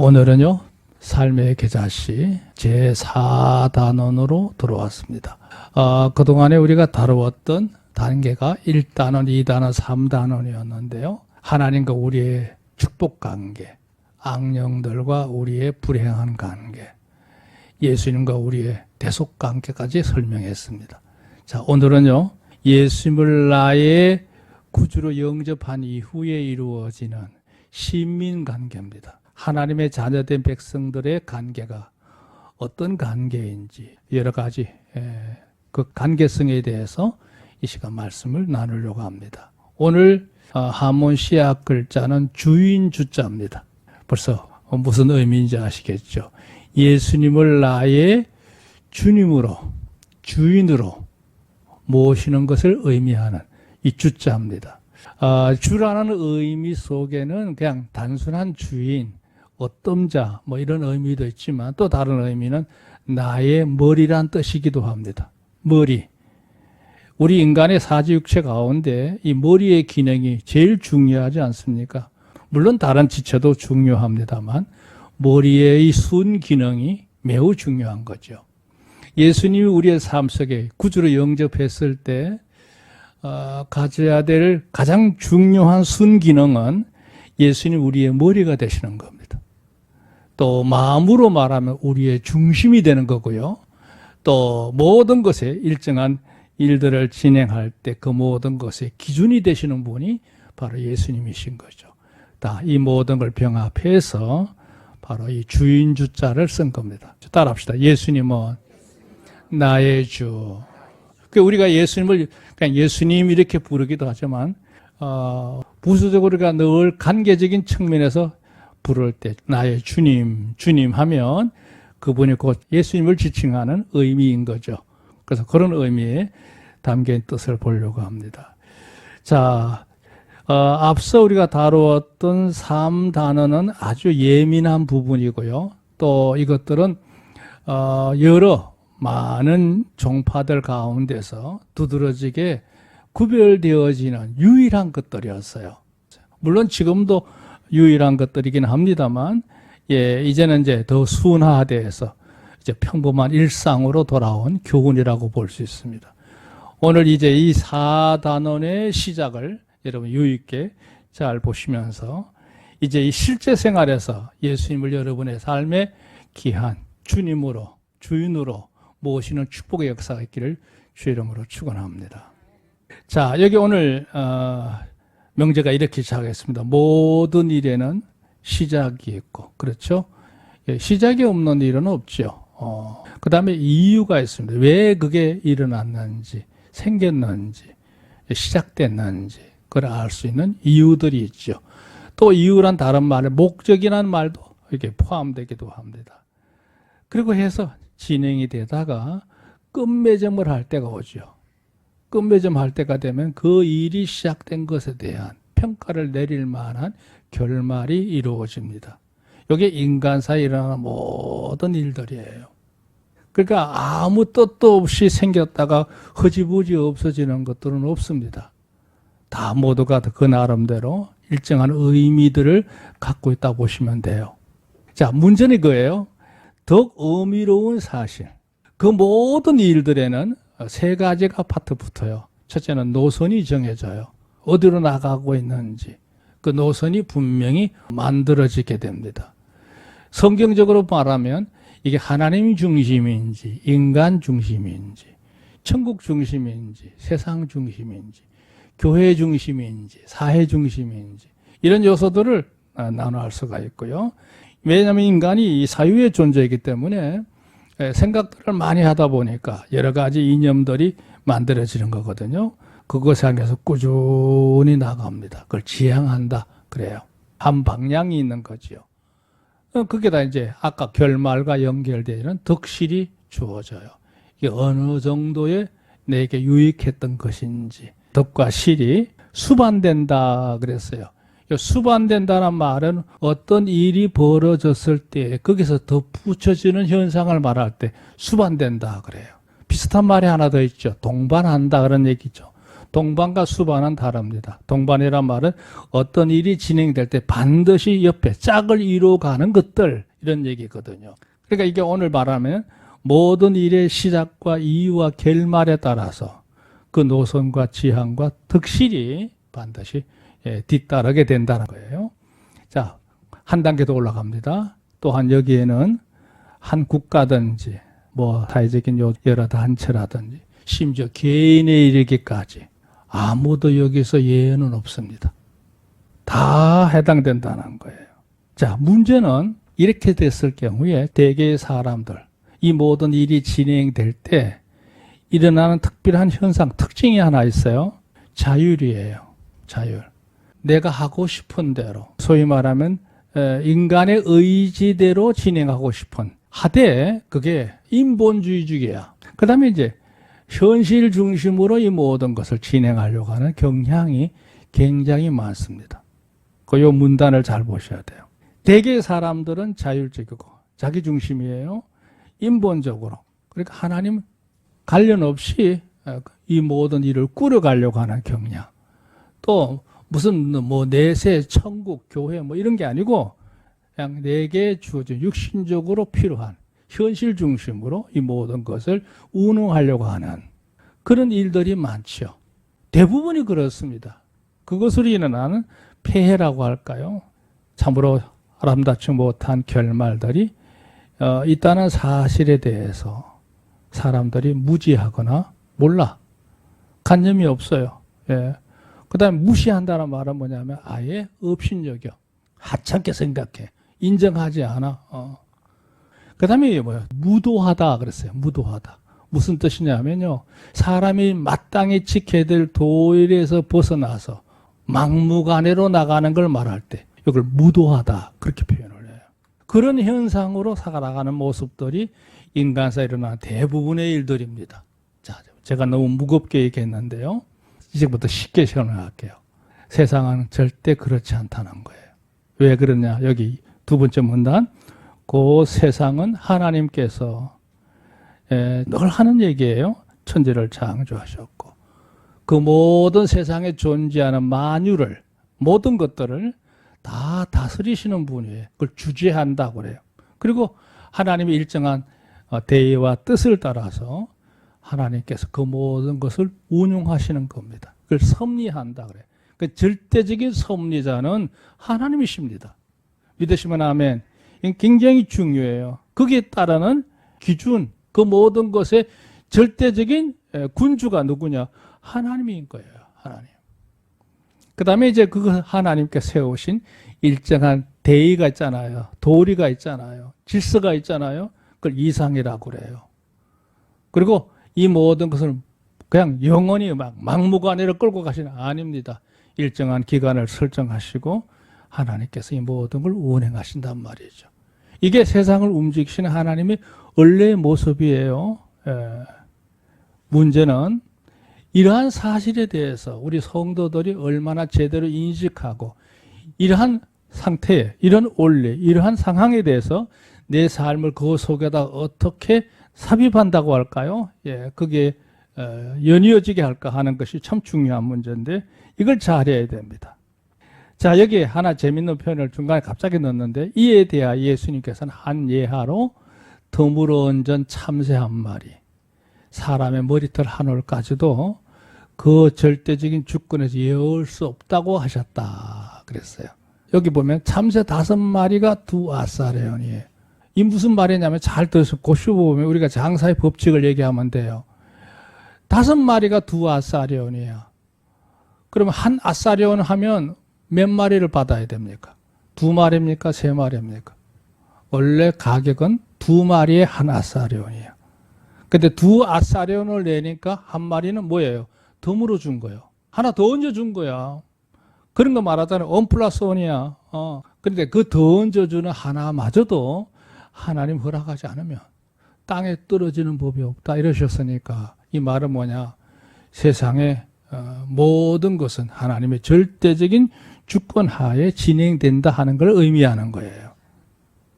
오늘은요, 삶의 계자시 제4단원으로 들어왔습니다. 그동안에 우리가 다루었던 단계가 1단원, 2단원, 3단원이었는데요. 하나님과 우리의 축복 관계, 악령들과 우리의 불행한 관계, 예수님과 우리의 대속 관계까지 설명했습니다. 자, 오늘은요, 예수님을 나의 구주로 영접한 이후에 이루어지는 시민 관계입니다. 하나님의 자녀된 백성들의 관계가 어떤 관계인지 여러 가지 그 관계성에 대해서 이 시간 말씀을 나누려고 합니다. 오늘 한문 시약 글자는 주인 주자입니다. 벌써 무슨 의미인지 아시겠죠? 예수님을 나의 주님으로, 주인으로 모시는 것을 의미하는 이 주자입니다. 주라는 의미 속에는 그냥 단순한 주인, 어떤 자, 뭐 이런 의미도 있지만 또 다른 의미는 나의 머리란 뜻이기도 합니다. 머리. 우리 인간의 사지육체 가운데 이 머리의 기능이 제일 중요하지 않습니까? 물론 다른 지체도 중요합니다만 머리의 이 순 기능이 매우 중요한 거죠. 예수님이 우리의 삶 속에 구주로 영접했을 때 가져야 될 가장 중요한 순 기능은 예수님 우리의 머리가 되시는 겁니다. 또 마음으로 말하면 우리의 중심이 되는 거고요. 또 모든 것에 일정한 일들을 진행할 때 그 모든 것의 기준이 되시는 분이 바로 예수님이신 거죠. 이 모든 걸 병합해서 바로 이 주인 주자를 쓴 겁니다. 따라합시다. 예수님은 나의 주. 우리가 예수님을 그냥 예수님 이렇게 부르기도 하지만 부수적으로 우리가 늘 관계적인 측면에서 부를 때 나의 주님, 주님 하면 그분이 곧 예수님을 지칭하는 의미인 거죠. 그래서 그런 의미에 담긴 뜻을 보려고 합니다. 자, 앞서 우리가 다루었던 3단어는 아주 예민한 부분이고요. 또 이것들은 여러 많은 종파들 가운데서 두드러지게 구별되어지는 유일한 것들이었어요. 물론 지금도 유일한 것들이긴 합니다만, 이제는 이제 더 순화돼서 이제 평범한 일상으로 돌아온 교훈이라고 볼 수 있습니다. 오늘 이제 이 4단원의 시작을 여러분 유익하게 잘 보시면서 이제 이 실제 생활에서 예수님을 여러분의 삶의 귀한 주님으로, 주인으로 모시는 축복의 역사가 있기를 주의 이름으로 축원합니다. 자, 여기 오늘 명제가 이렇게 시작했습니다. 모든 일에는 시작이 있고, 그렇죠? 시작이 없는 일은 없죠. 그 다음에 이유가 있습니다. 왜 그게 일어났는지, 생겼는지, 시작됐는지, 그걸 알 수 있는 이유들이 있죠. 또 이유란 다른 말에 목적이라는 말도 이렇게 포함되기도 합니다. 그리고 해서 진행이 되다가 끝맺음을 할 때가 오죠. 끝맺음 할 때가 되면 그 일이 시작된 것에 대한 평가를 내릴 만한 결말이 이루어집니다. 이게 인간사에 일어나는 모든 일들이에요. 그러니까 아무 뜻도 없이 생겼다가 흐지부지 없어지는 것들은 없습니다. 다 모두가 그 나름대로 일정한 의미들을 갖고 있다 보시면 돼요. 자, 문제는 그거예요. 더욱 의미로운 사실. 그 모든 일들에는 세 가지가 파트 붙어요. 첫째는 노선이 정해져요. 어디로 나가고 있는지 그 노선이 분명히 만들어지게 됩니다. 성경적으로 말하면 이게 하나님 중심인지 인간 중심인지 천국 중심인지 세상 중심인지 교회 중심인지 사회 중심인지 이런 요소들을 나눠할 수가 있고요. 왜냐하면 인간이 이 사유의 존재이기 때문에 생각들을 많이 하다 보니까 여러 가지 이념들이 만들어지는 거거든요. 그것에 향해서 꾸준히 나갑니다. 그걸 지향한다 그래요. 한 방향이 있는 거지요. 그게 다 이제 아까 결말과 연결되는 덕실이 주어져요. 이게 어느 정도의 내게 유익했던 것인지 덕과 실이 수반된다 그랬어요. 수반된다는 말은 어떤 일이 벌어졌을 때 거기서 덧붙여지는 현상을 말할 때 수반된다 그래요. 비슷한 말이 하나 더 있죠. 동반한다 그런 얘기죠. 동반과 수반은 다릅니다. 동반이란 말은 어떤 일이 진행될 때 반드시 옆에 짝을 이루어가는 것들, 이런 얘기거든요. 그러니까 이게 오늘 말하면 모든 일의 시작과 이유와 결말에 따라서 그 노선과 지향과 득실이 반드시 뒤따르게 된다는 거예요. 자, 한 단계 더 올라갑니다. 또한 여기에는 한 국가든지 뭐 사회적인 여러 단체라든지 심지어 개인에 이르기까지 아무도 여기서 예외는 없습니다. 다 해당된다는 거예요. 자, 문제는 이렇게 됐을 경우에 대개의 사람들, 이 모든 일이 진행될 때 일어나는 특별한 현상, 특징이 하나 있어요. 자율이에요. 자율. 내가 하고 싶은 대로, 소위 말하면 인간의 의지대로 진행하고 싶은, 하되 그게 인본주의적이야. 그 다음에 이제 현실 중심으로 이 모든 것을 진행하려고 하는 경향이 굉장히 많습니다. 그 요 문단을 잘 보셔야 돼요. 대개 사람들은 자율적이고 자기 중심이에요. 인본적으로. 그러니까 하나님 관련 없이 이 모든 일을 꾸려가려고 하는 경향. 또 무슨 뭐 내세, 천국, 교회 뭐 이런 게 아니고 그냥 내게 주어진 육신적으로 필요한 현실 중심으로 이 모든 것을 운영하려고 하는 그런 일들이 많죠. 대부분이 그렇습니다. 그것으로 일어나는 폐해라고 할까요? 참으로 아름답지 못한 결말들이 있다는 사실에 대해서 사람들이 무지하거나 몰라. 관념이 없어요. 예. 그 다음에 무시한다는 말은 뭐냐면 아예 업신여겨. 하찮게 생각해. 인정하지 않아. 그 다음에 뭐야? 무도하다 그랬어요. 무도하다. 무슨 뜻이냐면요. 사람이 마땅히 지켜야 될 도리에서 벗어나서 막무가내로 나가는 걸 말할 때 이걸 무도하다 그렇게 표현을 해요. 그런 현상으로 살아가는 모습들이 인간사에 일어나는 대부분의 일들입니다. 자, 제가 너무 무겁게 얘기했는데요. 이제부터 쉽게 설명할게요. 세상은 절대 그렇지 않다는 거예요. 왜 그러냐? 여기 두 번째 문단. 그 세상은 하나님께서 늘 하는 얘기예요. 천지를 창조하셨고 그 모든 세상에 존재하는 만유를, 모든 것들을 다 다스리시는 분이에요. 그걸 주재한다고 그래요. 그리고 하나님의 일정한 대의와 뜻을 따라서 하나님께서 그 모든 것을 운용하시는 겁니다. 그걸 섭리한다 그래요. 그 절대적인 섭리자는 하나님이십니다. 믿으시면 아멘. 굉장히 중요해요. 거기에 따르는 기준, 그 모든 것의 절대적인 군주가 누구냐? 하나님인 거예요. 하나님. 그 다음에 이제 그 하나님께 세우신 일정한 대의가 있잖아요. 도리가 있잖아요. 질서가 있잖아요. 그걸 이상이라고 그래요. 그리고 이 모든 것을 그냥 영원히 막무가내로 끌고 가시는 아닙니다. 일정한 기간을 설정하시고 하나님께서 이 모든 걸 운행하신단 말이죠. 이게 세상을 움직이시는 하나님의 원래의 모습이에요. 문제는 이러한 사실에 대해서 우리 성도들이 얼마나 제대로 인식하고 이러한 상태에, 이런 원리, 이러한 상황에 대해서 내 삶을 그 속에다 어떻게 삽입한다고 할까요? 예, 그게 연이어지게 할까 하는 것이 참 중요한 문제인데 이걸 잘해야 됩니다. 자, 여기 하나 재밌는 표현을 중간에 갑자기 넣었는데 이에 대하여 예수님께서는 한 예하로 드물어 얹은 참새 한 마리, 사람의 머리털 한 올까지도 그 절대적인 주권에서 예울 수 없다고 하셨다 그랬어요. 여기 보면 참새 5마리가 두 아사레온이에요. 이 무슨 말이냐면 잘 들어서 고쇼보면 우리가 장사의 법칙을 얘기하면 돼요. 5마리가 두 아사레온이에요. 그러면 한 아사레온 하면 몇 마리를 받아야 됩니까? 2마리입니까? 3마리입니까? 원래 가격은 2마리에 한 아사레온이에요. 근데 2아사레온을 내니까 한 마리는 뭐예요? 덤으로 준 거예요. 하나 더 얹어준 거야. 그런 거 말하자면 1+1이야. 그런데 그 더 얹어주는 하나마저도 하나님 허락하지 않으면 땅에 떨어지는 법이 없다 이러셨으니까 이 말은 뭐냐? 세상의 모든 것은 하나님의 절대적인 주권 하에 진행된다 하는 걸 의미하는 거예요.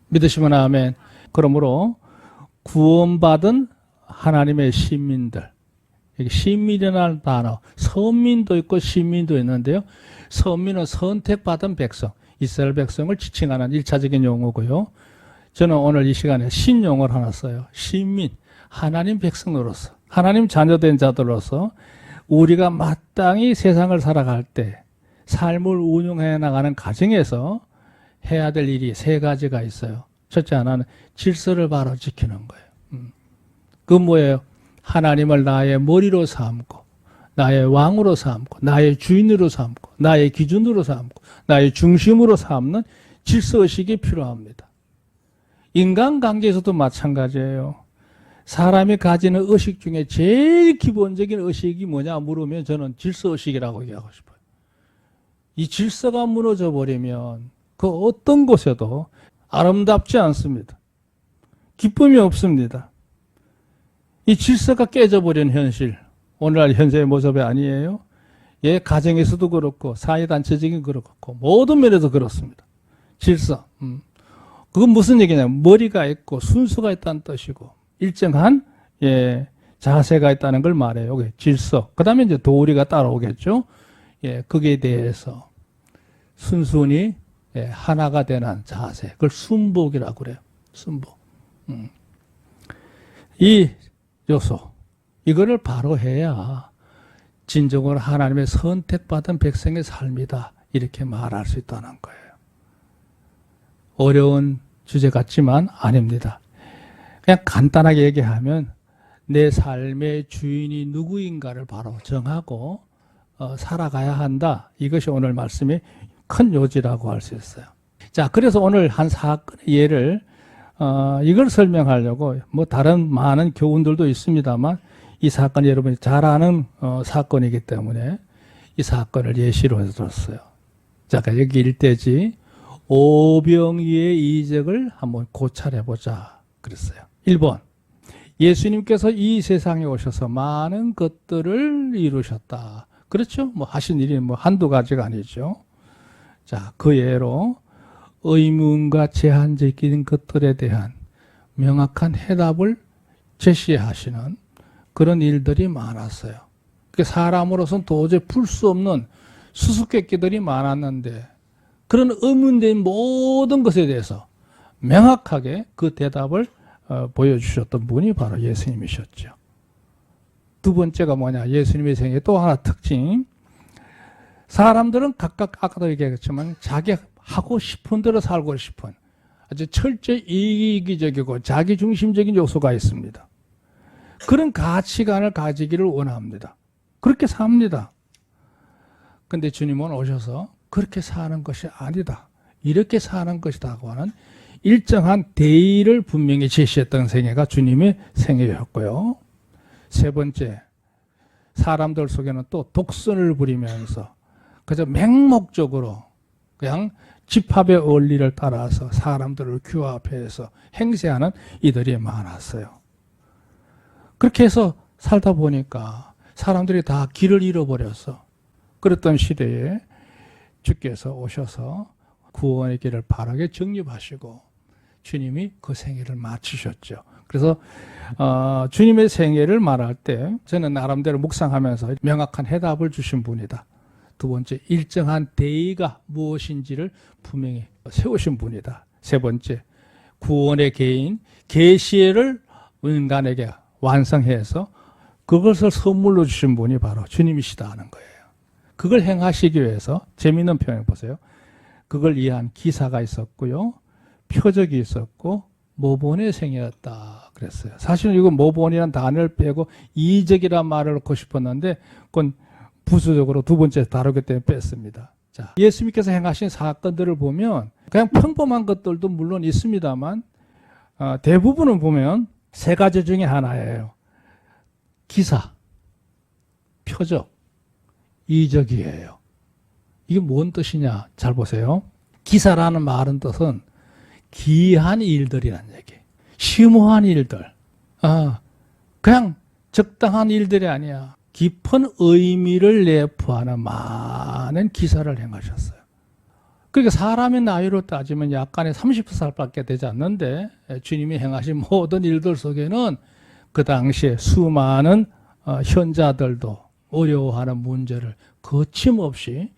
믿으시면 아멘. 그러므로 구원받은 하나님의 시민들, 여기 시민이라는 단어, 선민도 있고 시민도 있는데요. 선민은 선택받은 백성, 이스라엘 백성을 지칭하는 1차적인 용어고요. 저는 오늘 이 시간에 신용어를 하나 써요. 시민, 하나님 백성으로서, 하나님 자녀된 자들로서 우리가 마땅히 세상을 살아갈 때 삶을 운영해 나가는 과정에서 해야 될 일이 세 가지가 있어요. 첫째 하나는 질서를 바로 지키는 거예요. 그 뭐예요? 하나님을 나의 머리로 삼고 나의 왕으로 삼고 나의 주인으로 삼고 나의 기준으로 삼고 나의 중심으로 삼는 질서의식이 필요합니다. 인간관계에서도 마찬가지예요. 사람이 가지는 의식 중에 제일 기본적인 의식이 뭐냐 물으면 저는 질서의식이라고 얘기하고 싶어요. 이 질서가 무너져 버리면 그 어떤 곳에도 아름답지 않습니다. 기쁨이 없습니다. 이 질서가 깨져버린 현실, 오늘날 현재의 모습이 아니에요. 예, 가정에서도 그렇고 사회단체적인 그렇고 모든 면에서 그렇습니다. 질서. 그건 무슨 얘기냐면 머리가 있고 순수가 있다는 뜻이고 일정한 자세가 있다는 걸 말해요. 질서. 그 다음에 이제 도리가 따라오겠죠. 예, 거기에 대해서 순순히 하나가 되는 자세. 그걸 순복이라고 그래요. 순복. 이 요소. 이거를 바로 해야 진정으로 하나님의 선택받은 백성의 삶이다. 이렇게 말할 수 있다는 거예요. 어려운 주제 같지만 아닙니다. 그냥 간단하게 얘기하면 내 삶의 주인이 누구인가를 바로 정하고 살아가야 한다. 이것이 오늘 말씀의 큰 요지라고 할 수 있어요. 자, 그래서 오늘 한 사건의 예를 이걸 설명하려고 뭐 다른 많은 교훈들도 있습니다만 이 사건이 여러분이 잘 아는 사건이기 때문에 이 사건을 예시로 들었어요. 자, 여기 일대지 오병이의 이적을 한번 고찰해보자 그랬어요. 1번, 예수님께서 이 세상에 오셔서 많은 것들을 이루셨다. 그렇죠? 뭐 하신 일이 뭐 한두 가지가 아니죠. 자, 그 예로 의문과 제한적인 것들에 대한 명확한 해답을 제시하시는 그런 일들이 많았어요. 사람으로서는 도저히 풀 수 없는 수수께끼들이 많았는데 그런 의문된 모든 것에 대해서 명확하게 그 대답을 보여주셨던 분이 바로 예수님이셨죠. 두 번째가 뭐냐? 예수님의 생애 또 하나 특징. 사람들은 각각 아까도 얘기했지만 자기 하고 싶은 대로 살고 싶은 아주 철저히 이기적이고 자기중심적인 요소가 있습니다. 그런 가치관을 가지기를 원합니다. 그렇게 삽니다. 그런데 주님은 오셔서 그렇게 사는 것이 아니다. 이렇게 사는 것이라고 하는 일정한 대의를 분명히 제시했던 생애가 주님의 생애였고요. 세 번째, 사람들 속에는 또 독선을 부리면서 그저 맹목적으로 그냥 집합의 원리를 따라서 사람들을 규합해서 행세하는 이들이 많았어요. 그렇게 해서 살다 보니까 사람들이 다 길을 잃어버려서 그랬던 시대에 주께서 오셔서 구원의 길을 바르게 정립하시고 주님이 그 생애를 마치셨죠. 그래서 주님의 생애를 말할 때 저는 나름대로 묵상하면서 명확한 해답을 주신 분이다. 두 번째, 일정한 대의가 무엇인지를 분명히 세우신 분이다. 세 번째, 구원의 개인, 계시를 인간에게 완성해서 그것을 선물로 주신 분이 바로 주님이시다 하는 거예요. 그걸 행하시기 위해서 재미있는 표현 보세요. 그걸 이해한 기사가 있었고요. 표적이 있었고 모본의 생이었다 그랬어요. 사실은 이거 모본이라는 단어를 빼고 이적이라는 말을 넣고 싶었는데 그건 부수적으로 두 번째 다루기 때문에 뺐습니다. 자, 예수님께서 행하신 사건들을 보면 그냥 평범한 것들도 물론 있습니다만 대부분은 보면 세 가지 중에 하나예요. 기사, 표적, 이적이에요. 이게 뭔 뜻이냐? 잘 보세요. 기사라는 말은 뜻은 기이한 일들이라는 얘기예요. 심오한 일들. 그냥 적당한 일들이 아니야. 깊은 의미를 내포하는 많은 기사를 행하셨어요. 그러니까 사람의 나이로 따지면 약간의 30살밖에 되지 않는데 주님이 행하신 모든 일들 속에는 그 당시에 수많은 현자들도 어려워하는 문제를 거침없이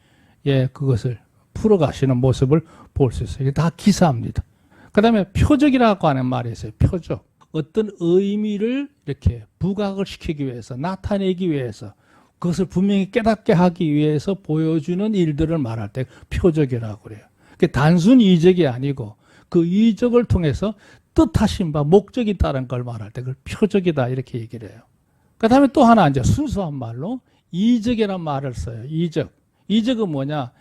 그것을 풀어가시는 모습을 볼 수 있어요. 이게 다 기사입니다. 그 다음에 표적이라고 하는 말이 있어요. 표적. 어떤 의미를 이렇게 부각을 시키기 위해서, 나타내기 위해서, 그것을 분명히 깨닫게 하기 위해서 보여주는 일들을 말할 때 표적이라고 그래요. 그게 단순 이적이 아니고 그 이적을 통해서 뜻하신 바 목적이 있다는 걸 말할 때 그걸 표적이다 이렇게 얘기를 해요. 그 다음에 또 하나 이제 순수한 말로 이적이라는 말을 써요. 이적. 이적은 뭐냐?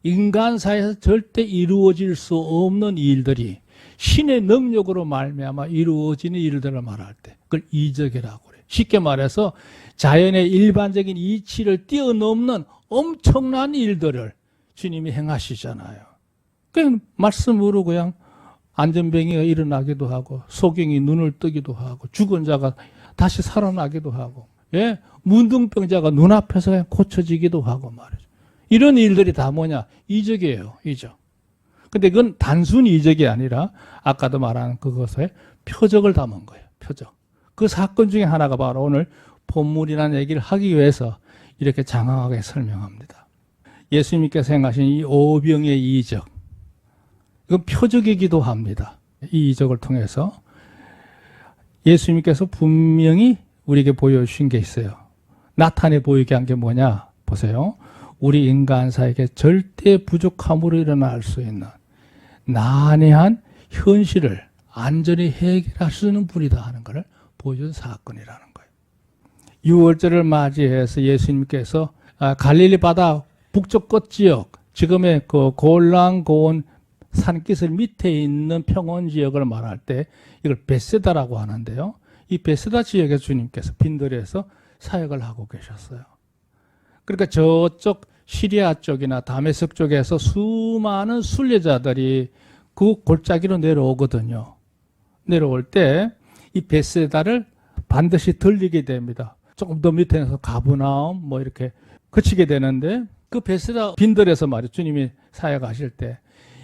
인간사에서 절대 이루어질 수 없는 일들이 신의 능력으로 말미암아 이루어지는 일들을 말할 때 그걸 이적이라고 그래요. 쉽게 말해서 자연의 일반적인 이치를 뛰어넘는 엄청난 일들을 주님이 행하시잖아요. 그냥 말씀으로 그냥 안전병이가 일어나기도 하고 소경이 눈을 뜨기도 하고 죽은 자가 다시 살아나기도 하고 문둥병자가 눈앞에서 그냥 고쳐지기도 하고 말이죠. 이런 일들이 다 뭐냐? 이적이에요. 이적. 근데 그건 단순 이적이 아니라 아까도 말한 그것에 표적을 담은 거예요. 표적. 그 사건 중에 하나가 바로 오늘 본문이라는 얘기를 하기 위해서 이렇게 장황하게 설명합니다. 예수님께서 행하신 이 오병의 이적. 이건 표적이기도 합니다. 이 이적을 통해서 예수님께서 분명히 우리에게 보여주신 게 있어요. 나타내 보이게 한 게 뭐냐? 보세요. 우리 인간사에게 절대 부족함으로 일어날 수 있는 난해한 현실을 안전히 해결할 수 있는 분이다 하는 것을 보여준 사건이라는 거예요. 6월절을 맞이해서 예수님께서 갈릴리 바다 북쪽 끝 지역, 지금의 그 골란고온 산기슭 밑에 있는 평원 지역을 말할 때 이걸 베세다라고 하는데요. 이 베세다 지역에 주님께서 빈들에서 사역을 하고 계셨어요. 그러니까 저쪽 시리아 쪽이나 다메섹 쪽에서 수많은 순례자들이 그 골짜기로 내려오거든요. 내려올 때 이 베세다를 반드시 들리게 됩니다. 조금 더 밑에서 가브나움 뭐 이렇게 그치게 되는데 그 베세다 빈들에서 말이죠. 주님이 사역하실 때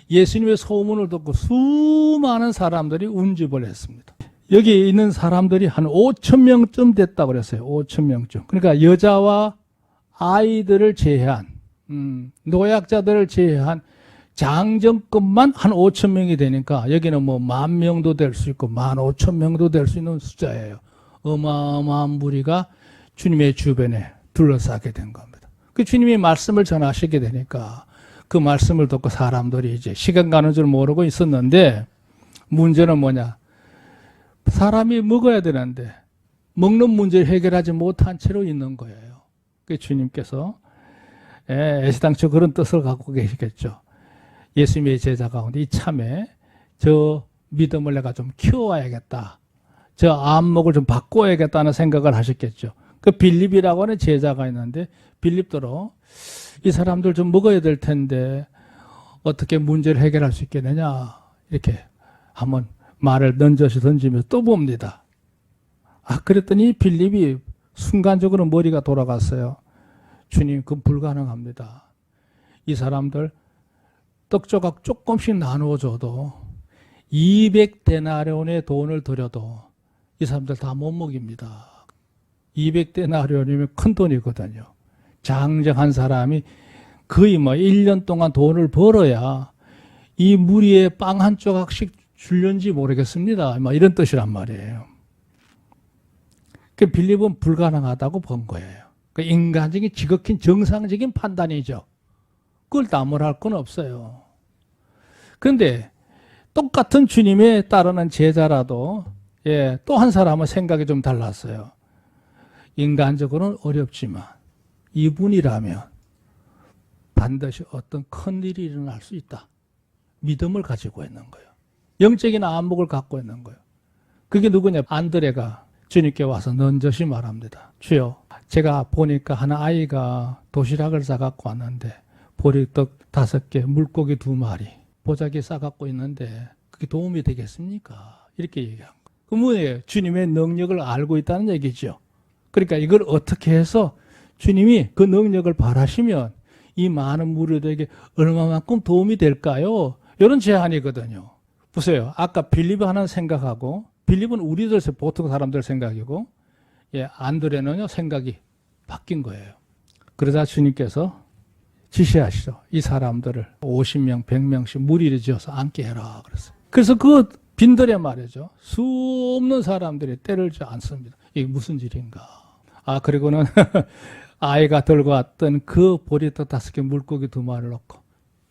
예수님의 소문을 듣고 수많은 사람들이 운집을 했습니다. 여기 있는 사람들이 한 5천 명쯤 됐다고 그랬어요. 5천 명쯤. 그러니까 여자와 아이들을 제외한 노약자들을 제외한 장정급만 한 5천 명이 되니까 여기는 뭐 10,000명도 될 수 있고 15,000명도 될 수 있는 숫자예요. 어마어마한 무리가 주님의 주변에 둘러싸게 된 겁니다. 그 주님이 말씀을 전하시게 되니까 그 말씀을 듣고 사람들이 이제 시간 가는 줄 모르고 있었는데 문제는 뭐냐? 사람이 먹어야 되는데 먹는 문제를 해결하지 못한 채로 있는 거예요. 그 주님께서 애시당초 그런 뜻을 갖고 계시겠죠. 예수님의 제자 가운데 이참에 저 믿음을 내가 좀 키워야겠다. 저 안목을 좀 바꿔야겠다는 생각을 하셨겠죠. 그 빌립이라고 하는 제자가 있는데 빌립도로 이 사람들 좀 먹어야 될 텐데 어떻게 문제를 해결할 수 있겠느냐 이렇게 한번 말을 던지면서 또 봅니다. 그랬더니 빌립이 순간적으로 머리가 돌아갔어요. 주님, 그건 불가능합니다. 이 사람들 떡 조각 조금씩 나누어줘도 200데나리온의 돈을 들여도 이 사람들 다 못 먹입니다. 200데나리온이면 큰 돈이거든요. 장정한 사람이 거의 1년 동안 돈을 벌어야 이 무리에 빵 한 조각씩 줄는지 모르겠습니다. 이런 뜻이란 말이에요. 그 빌립은 불가능하다고 본 거예요. 그 인간적인 지극히 정상적인 판단이죠. 그걸 나무랄 건 없어요. 그런데 똑같은 주님에 따르는 제자라도 또 한 사람은 생각이 좀 달랐어요. 인간적으로는 어렵지만 이분이라면 반드시 어떤 큰 일이 일어날 수 있다. 믿음을 가지고 있는 거예요. 영적인 안목을 갖고 있는 거예요. 그게 누구냐? 안드레가 주님께 와서 넌저시 말합니다. 주여, 제가 보니까 한 아이가 도시락을 싸갖고 왔는데 보리떡 5개, 물고기 2마리, 보자기 싸갖고 있는데 그게 도움이 되겠습니까? 이렇게 얘기한 거예요. 그 뭐예요? 주님의 능력을 알고 있다는 얘기죠. 그러니까 이걸 어떻게 해서 주님이 그 능력을 바라시면 이 많은 무리들에게 얼마만큼 도움이 될까요? 이런 제안이거든요. 보세요. 아까 빌립이 하는 생각하고 빌립은 우리들 보통 사람들 생각이고 예, 안드레는요, 생각이 바뀐 거예요. 그러자 주님께서 지시하시죠. 이 사람들을 50명, 100명씩 무리를 지어서 앉게 해라. 그랬어요. 그래서 그 빈들에 말이죠. 수없는 사람들이 때를 앉습니다. 이게 무슨 일인가. 아, 그리고는 아이가 들고 왔던 그 보리떡 5개 물고기 2마리를 넣고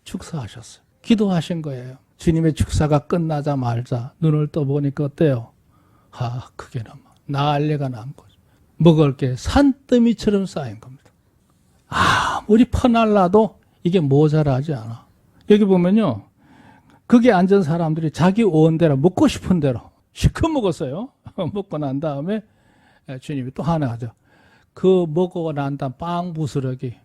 축사하셨어요. 기도하신 거예요. 주님의 축사가 끝나자마자 눈을 떠보니까 어때요? 아, 그게나마 난리가 난 거죠. 먹을 게 산더미처럼 쌓인 겁니다. 아무리 퍼날라도 이게 모자라지 않아. 여기 보면요. 거기 앉은 사람들이 자기 원대로 먹고 싶은 대로 실컷 먹었어요. 먹고 난 다음에 주님이 또 하나 하죠. 그 먹고 난 다음 빵 부스러기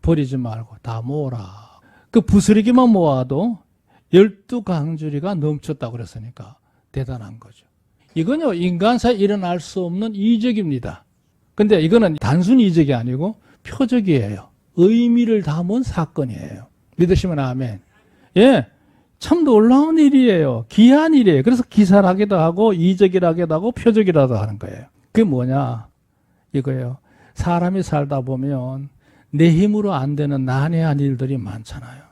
버리지 말고 다 모으라. 그 부스러기만 모아도 12강주리가 넘쳤다고 그랬으니까 대단한 거죠. 이건요, 인간사에 일어날 수 없는 이적입니다. 근데 이거는 단순 이적이 아니고 표적이에요. 의미를 담은 사건이에요. 믿으시면 아멘. 예, 참 놀라운 일이에요. 귀한 일이에요. 그래서 기사라기도 하고 이적이라기도 하고 표적이라도 하는 거예요. 그게 뭐냐? 이거예요. 사람이 살다 보면 내 힘으로 안 되는 난해한 일들이 많잖아요.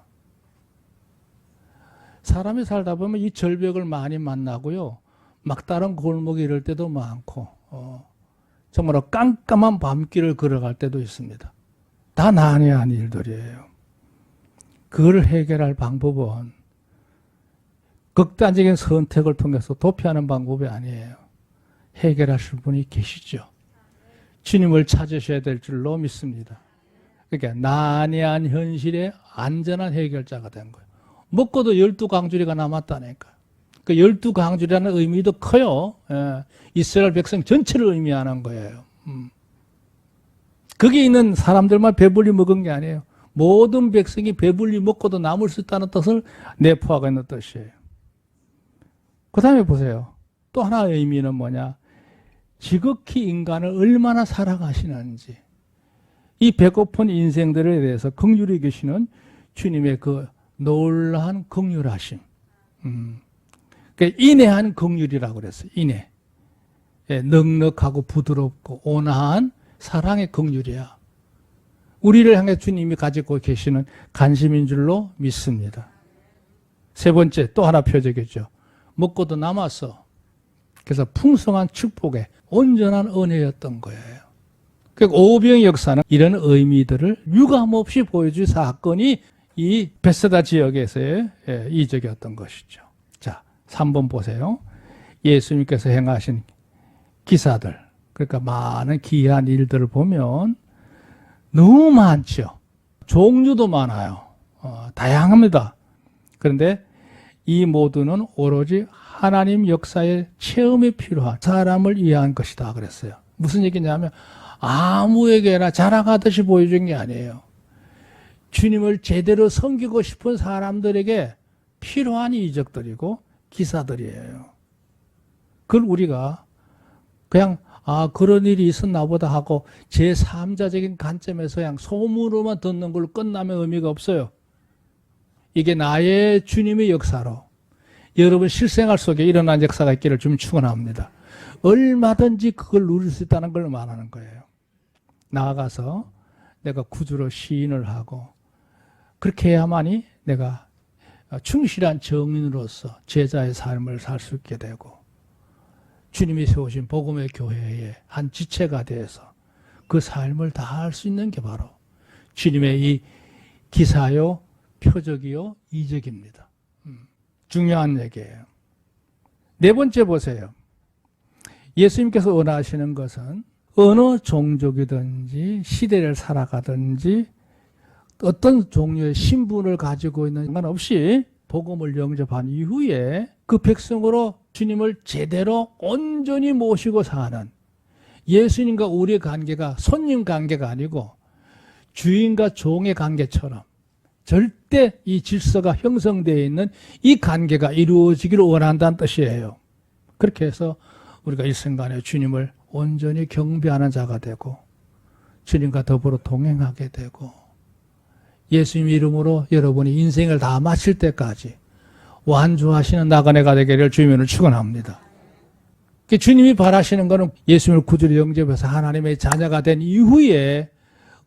사람이 살다 보면 이 절벽을 많이 만나고요. 막다른 골목에 이럴 때도 많고 정말로 깜깜한 밤길을 걸어갈 때도 있습니다. 다 난해한 일들이에요. 그걸 해결할 방법은 극단적인 선택을 통해서 도피하는 방법이 아니에요. 해결하실 분이 계시죠. 주님을 찾으셔야 될 줄로 믿습니다. 그러니까 난해한 현실의 안전한 해결자가 된 거예요. 먹고도 12강주리가 남았다니까요. 그 12강주리라는 의미도 커요. 예. 이스라엘 백성 전체를 의미하는 거예요. 거기 있는 사람들만 배불리 먹은 게 아니에요. 모든 백성이 배불리 먹고도 남을 수 있다는 뜻을 내포하고 있는 뜻이에요. 그 다음에 보세요. 또 하나의 의미는 뭐냐. 지극히 인간을 얼마나 사랑하시는지. 이 배고픈 인생들에 대해서 긍휼히 계시는 주님의 그 놀라운 긍휼하심. 그러니까 인내한 긍휼이라고 그랬어요. 인내. 예, 넉넉하고 부드럽고 온화한 사랑의 긍휼이야. 우리를 향해 주님이 가지고 계시는 관심인 줄로 믿습니다. 세 번째 또 하나 표적이죠. 먹고도 남았어. 그래서 풍성한 축복의 온전한 은혜였던 거예요. 그러니까 오병의 역사는 이런 의미들을 유감없이 보여줄 사건이 이 베세다 지역에서의 이적이었던 것이죠. 자, 3번 보세요. 예수님께서 행하신 기사들, 그러니까 많은 기이한 일들을 보면 너무 많죠. 종류도 많아요. 다양합니다. 그런데 이 모두는 오로지 하나님 역사의 체험이 필요한 사람을 위한 것이다 그랬어요. 무슨 얘기냐면 아무에게나 자랑하듯이 보여준 게 아니에요. 주님을 제대로 섬기고 싶은 사람들에게 필요한 이적들이고 기사들이에요. 그걸 우리가 그냥 그런 일이 있었나 보다 하고 제3자적인 관점에서 그냥 소문으로만 듣는 걸로 끝나면 의미가 없어요. 이게 나의 주님의 역사로 여러분 실생활 속에 일어난 역사가 있기를 좀 축원합니다. 얼마든지 그걸 누릴 수 있다는 걸 말하는 거예요. 나아가서 내가 구주로 시인을 하고 그렇게 해야만이 내가 충실한 정인으로서 제자의 삶을 살 수 있게 되고 주님이 세우신 복음의 교회의 한 지체가 돼서 그 삶을 다할 수 있는 게 바로 주님의 이 기사요, 표적이요, 이적입니다. 중요한 얘기예요. 네 번째 보세요. 예수님께서 원하시는 것은 어느 종족이든지 시대를 살아가든지 어떤 종류의 신분을 가지고 있는 상관없이 복음을 영접한 이후에 그 백성으로 주님을 제대로 온전히 모시고 사는 예수님과 우리의 관계가 손님 관계가 아니고 주인과 종의 관계처럼 절대 이 질서가 형성되어 있는 이 관계가 이루어지기를 원한다는 뜻이에요. 그렇게 해서 우리가 일생간에 주님을 온전히 경배하는 자가 되고 주님과 더불어 동행하게 되고 예수님 이름으로 여러분이 인생을 다 마칠 때까지 완주하시는 나그네가 되기를 주님을 축원합니다. 주님이 바라시는 것은 예수님을 구주로 영접해서 하나님의 자녀가 된 이후에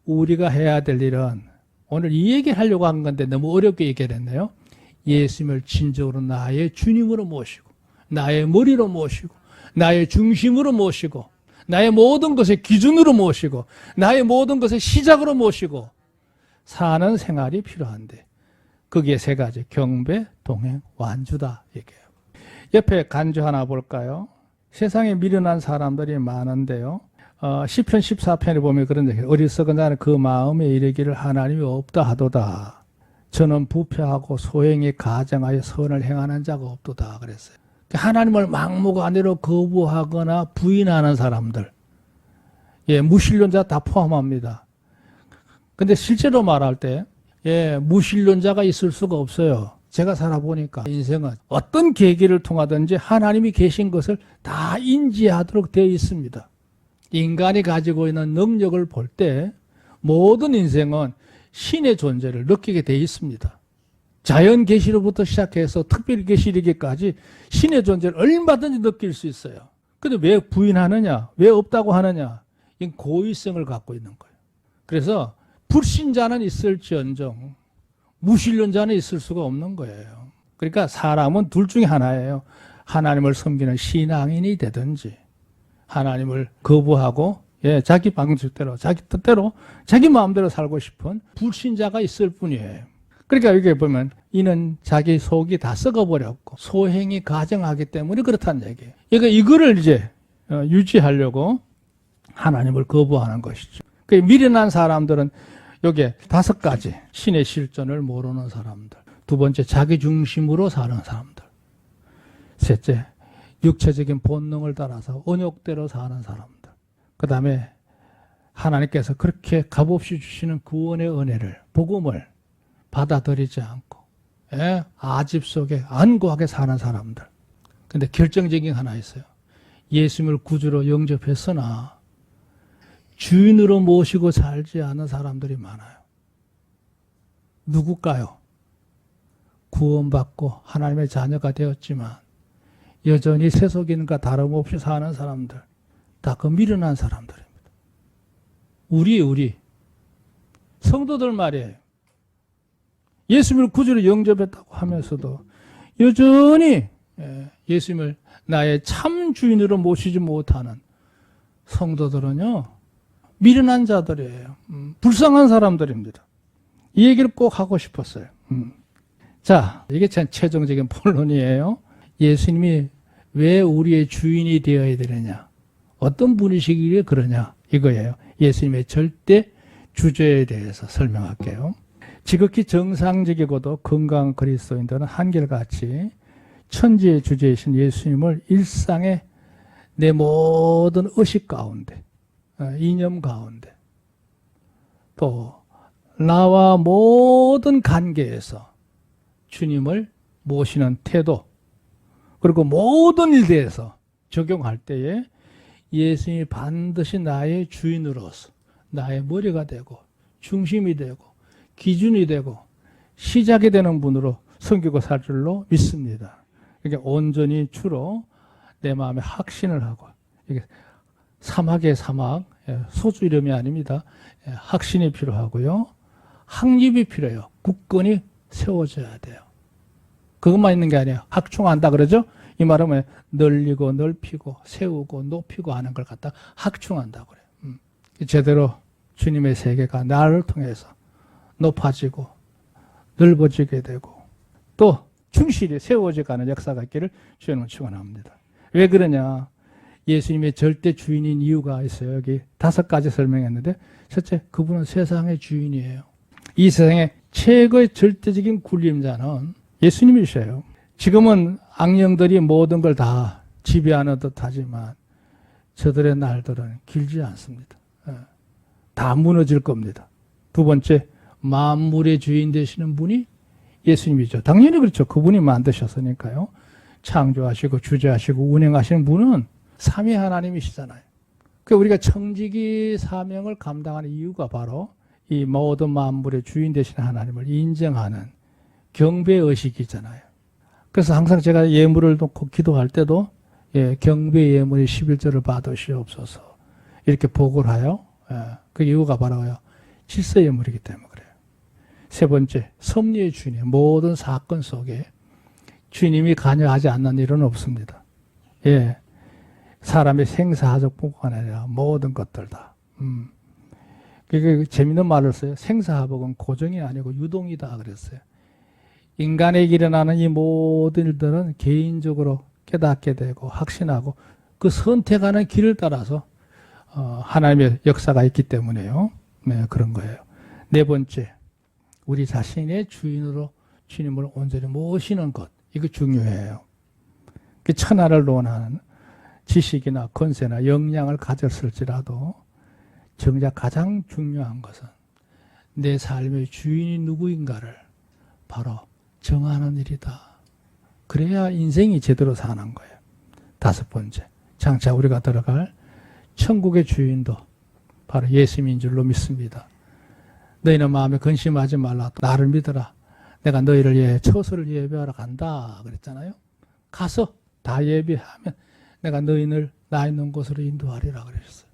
우리가 해야 될 일은, 오늘 이 얘기를 하려고 한 건데 너무 어렵게 얘기를 했네요. 예수님을 진정으로 나의 주님으로 모시고, 나의 머리로 모시고, 나의 중심으로 모시고, 나의 모든 것의 기준으로 모시고, 나의 모든 것의 시작으로 모시고 사는 생활이 필요한데, 거기에 세 가지: 경배, 동행, 완주다 얘기해요. 옆에 간주 하나 볼까요? 세상에 미련한 사람들이 많은데요. 시편 14편에 보면 그런 얘기예요. 어리석은 자는 그 마음에 이르기를 하나님이 없다 하도다. 저는 부패하고 소행이 가정하여 선을 행하는 자가 없도다 그랬어요. 하나님을 막무가내로 거부하거나 부인하는 사람들, 무신론자 다 포함합니다. 근데 실제로 말할 때 무신론자가 있을 수가 없어요. 제가 살아보니까 인생은 어떤 계기를 통하든지 하나님이 계신 것을 다 인지하도록 되어 있습니다. 인간이 가지고 있는 능력을 볼 때 모든 인생은 신의 존재를 느끼게 되어 있습니다. 자연 계시로부터 시작해서 특별 계시이기까지 신의 존재를 얼마든지 느낄 수 있어요. 근데 왜 부인하느냐? 왜 없다고 하느냐? 이 고의성을 갖고 있는 거예요. 그래서 불신자는 있을지언정 무신론자는 있을 수가 없는 거예요. 그러니까 사람은 둘 중에 하나예요. 하나님을 섬기는 신앙인이 되든지, 하나님을 거부하고 자기 방식대로, 자기 뜻대로, 자기 마음대로 살고 싶은 불신자가 있을 뿐이에요. 그러니까 여기 보면 이는 자기 속이 다 썩어버렸고 소행이 가정하기 때문에 그렇다는 얘기예요. 그러니까 이거를 이제 유지하려고 하나님을 거부하는 것이죠. 그 미련한 사람들은 여기에 5가지: 신의 실존을 모르는 사람들, 두 번째 자기 중심으로 사는 사람들, 셋째 육체적인 본능을 따라서 언욕대로 사는 사람들, 그 다음에 하나님께서 그렇게 값없이 주시는 구원의 은혜를, 복음을 받아들이지 않고 아집 속에 안고하게 사는 사람들. 근데 결정적인 하나 있어요. 예수님을 구주로 영접했으나 주인으로 모시고 살지 않은 사람들이 많아요. 누굴까요? 구원받고 하나님의 자녀가 되었지만 여전히 세속인과 다름없이 사는 사람들, 다 그 미련한 사람들입니다. 우리 성도들 말이에요. 예수님을 구주로 영접했다고 하면서도 여전히 예수님을 나의 참 주인으로 모시지 못하는 성도들은요, 미련한 자들이에요. 불쌍한 사람들입니다. 이 얘기를 꼭 하고 싶었어요. 자, 이게 제 최종적인 본론이에요. 예수님이 왜 우리의 주인이 되어야 되느냐, 어떤 분이시기에 그러냐, 이거예요. 예수님의 절대 주제에 대해서 설명할게요. 지극히 정상적이고도 건강한 그리스도인들은 한결같이 천지의 주제이신 예수님을 일상의 내 모든 의식 가운데, 이념 가운데, 또 나와 모든 관계에서 주님을 모시는 태도, 그리고 모든 일대에서 적용할 때에 예수님이 반드시 나의 주인으로서 나의 머리가 되고 중심이 되고 기준이 되고 시작이 되는 분으로 섬기고 살 줄로 믿습니다. 이게 온전히 주로 내 마음에 확신을 하고, 이게 사막의 사막, 소주 이름이 아닙니다. 확신이 필요하고요. 확립이 필요해요. 굳건히 세워져야 돼요. 그것만 있는 게 아니에요. 확충한다 그러죠? 이 말은 늘리고 넓히고 세우고 높이고 하는 걸 갖다 확충한다고 그래요. 제대로 주님의 세계가 나를 통해서 높아지고 넓어지게 되고 또 충실히 세워져가는 역사가 있기를 주님은 축원합니다. 왜 그러냐? 예수님의 절대 주인인 이유가 있어요. 여기 5가지 설명했는데, 첫째, 그분은 세상의 주인이에요. 이 세상의 최고의 절대적인 군림자는 예수님이셔요. 지금은 악령들이 모든 걸 다 지배하는 듯 하지만 저들의 날들은 길지 않습니다. 다 무너질 겁니다. 두 번째, 만물의 주인 되시는 분이 예수님이죠. 당연히 그렇죠. 그분이 만드셨으니까요. 창조하시고 주재하시고 운행하시는 분은 삼위 하나님이시잖아요. 그러니까 우리가 청지기 사명을 감당하는 이유가 바로 이 모든 만물의 주인 되시는 하나님을 인정하는 경배의식이잖아요. 그래서 항상 제가 예물을 놓고 기도할 때도 예, 경배 예물의 11조를 받으시옵소서. 이렇게 보고를 하여. 예, 그 이유가 바로요. 질서 예물이기 때문에 그래요. 세 번째, 섭리의 주님. 모든 사건 속에 주님이 관여하지 않는 일은 없습니다. 예. 사람의 생사화복뿐 아니라 모든 것들 다. 그게 재밌는 말을 써요. 생사화복은 고정이 아니고 유동이다 그랬어요. 인간에게 일어나는 이 모든 일들은 개인적으로 깨닫게 되고 확신하고 그 선택하는 길을 따라서 하나님의 역사가 있기 때문에요. 네, 그런 거예요. 네 번째, 우리 자신의 주인으로 주님을 온전히 모시는 것. 이거 중요해요. 그 천하를 논하는 지식이나 권세나 역량을 가졌을지라도 정작 가장 중요한 것은 내 삶의 주인이 누구인가를 바로 정하는 일이다. 그래야 인생이 제대로 사는 거예요. 다섯 번째, 장차 우리가 들어갈 천국의 주인도 바로 예수님인 줄로 믿습니다. 너희는 마음에 근심하지 말라. 나를 믿어라. 내가 너희를 위해 처소를 예배하러 간다 그랬잖아요. 가서 다 예배하면 내가 너희를 나 있는 곳으로 인도하리라 그러셨어요.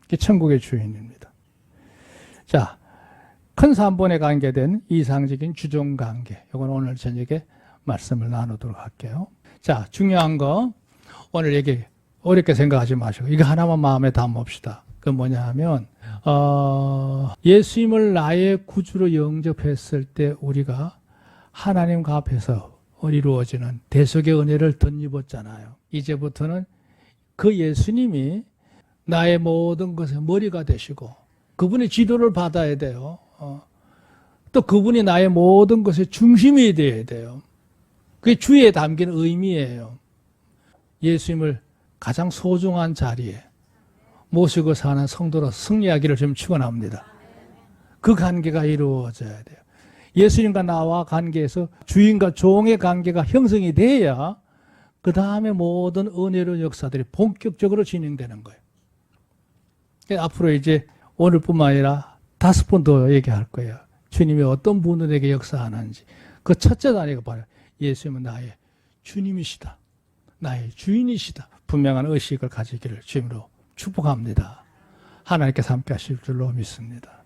이게 천국의 주인입니다. 자, 큰 산본에 관계된 이상적인 주종관계. 이건 오늘 저녁에 말씀을 나누도록 할게요. 자, 중요한 거 오늘 얘기 어렵게 생각하지 마시고 이거 하나만 마음에 담읍시다. 그 뭐냐 하면 예수님을 나의 구주로 영접했을 때 우리가 하나님과 앞에서 이루어지는 대속의 은혜를 덧입었잖아요. 이제부터는 그 예수님이 나의 모든 것의 머리가 되시고 그분의 지도를 받아야 돼요. 또 그분이 나의 모든 것의 중심이 되어야 돼요. 그게 주에 담긴 의미예요. 예수님을 가장 소중한 자리에 모시고 사는 성도로 승리하기를 좀 축원합니다. 그 관계가 이루어져야 돼요. 예수님과 나와 관계에서 주인과 종의 관계가 형성이 돼야 그 다음에 모든 은혜로운 역사들이 본격적으로 진행되는 거예요. 앞으로 이제 오늘뿐만 아니라 5번 더 얘기할 거예요. 주님이 어떤 분들에게 역사하는지. 그 첫째 단위가 바로 예수님은 나의 주님이시다. 나의 주인이시다. 분명한 의식을 가지기를 주님으로 축복합니다. 하나님께서 함께 하실 줄로 믿습니다.